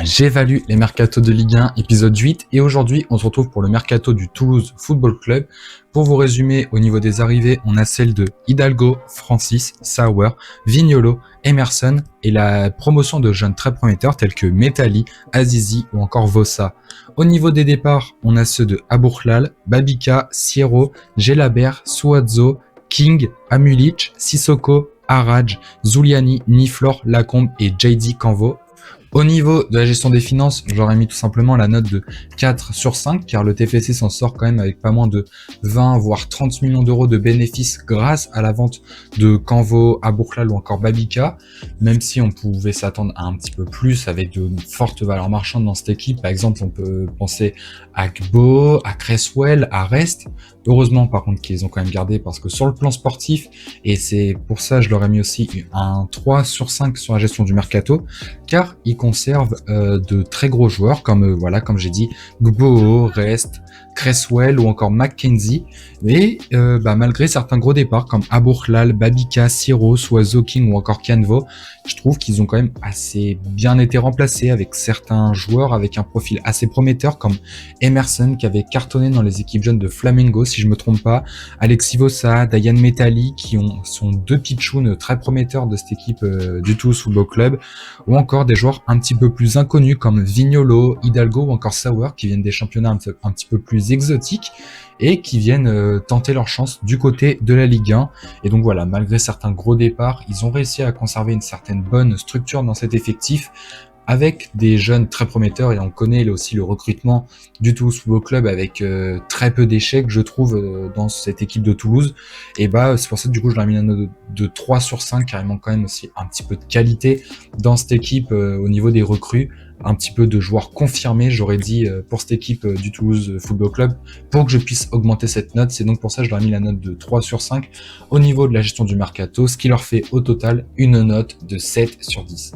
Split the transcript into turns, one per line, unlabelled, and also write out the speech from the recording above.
J'évalue les mercatos de Ligue 1, épisode 8, et aujourd'hui on se retrouve pour le mercato du Toulouse Football Club. Pour vous résumer, au niveau des arrivées, on a celle de Hidalgo, Francis, Sauer, Vignolo, Emerson et la promotion de jeunes très prometteurs tels que Metali, Azizi ou encore Vossa. Au niveau des départs, on a ceux de Aboukhlal, Babika, Sierro, Gelabert, Suazo, King, Amulich, Sissoko, Haraj, Zuliani, Niflor, Lacombe et JD Canvo. Au niveau de la gestion des finances, j'aurais mis tout simplement la note de 4 sur 5 car le TFC s'en sort quand même avec pas moins de 20 voire 30 millions d'euros de bénéfices grâce à la vente de Canvo, Aboukhlal ou encore Babika, même si on pouvait s'attendre à un petit peu plus avec de fortes valeurs marchandes dans cette équipe. Par exemple, on peut penser à Gbo, à Cresswell, à Rest. Heureusement par contre qu'ils ont quand même gardé parce que sur le plan sportif, et c'est pour ça je leur ai mis aussi un 3 sur 5 sur la gestion du mercato, car ils conservent de très gros joueurs comme voilà, comme j'ai dit, Gbo, Rest, Cresswell ou encore Mackenzie, mais malgré certains gros départs comme Aboukhlal, Babika, Siro, Suazo, King ou encore Canvo, je trouve qu'ils ont quand même assez bien été remplacés avec certains joueurs avec un profil assez prometteur comme Emerson qui avait cartonné dans les équipes jeunes de Flamengo si je me trompe pas, Alexis Vossa, Dayan Metali qui sont deux pitchouns très prometteurs de cette équipe du Toulouse Football Club, ou encore des joueurs un petit peu plus inconnus comme Vignolo, Hidalgo ou encore Sauer qui viennent des championnats un petit peu plus exotiques et qui viennent tenter leur chance du côté de la Ligue 1. Et donc voilà, malgré certains gros départs, ils ont réussi à conserver une certaine bonne structure dans cet effectif avec des jeunes très prometteurs, et on connaît aussi le recrutement du Toulouse Football Club avec très peu d'échecs, je trouve, dans cette équipe de Toulouse. Et c'est pour ça que du coup je leur ai mis une note de 3 sur 5 car il manque quand même aussi un petit peu de qualité dans cette équipe au niveau des recrues, un petit peu de joueurs confirmés, j'aurais dit, pour cette équipe du Toulouse Football Club, pour que je puisse augmenter cette note. C'est donc pour ça que je leur ai mis la note de 3 sur 5 au niveau de la gestion du mercato, ce qui leur fait au total une note de 7 sur 10.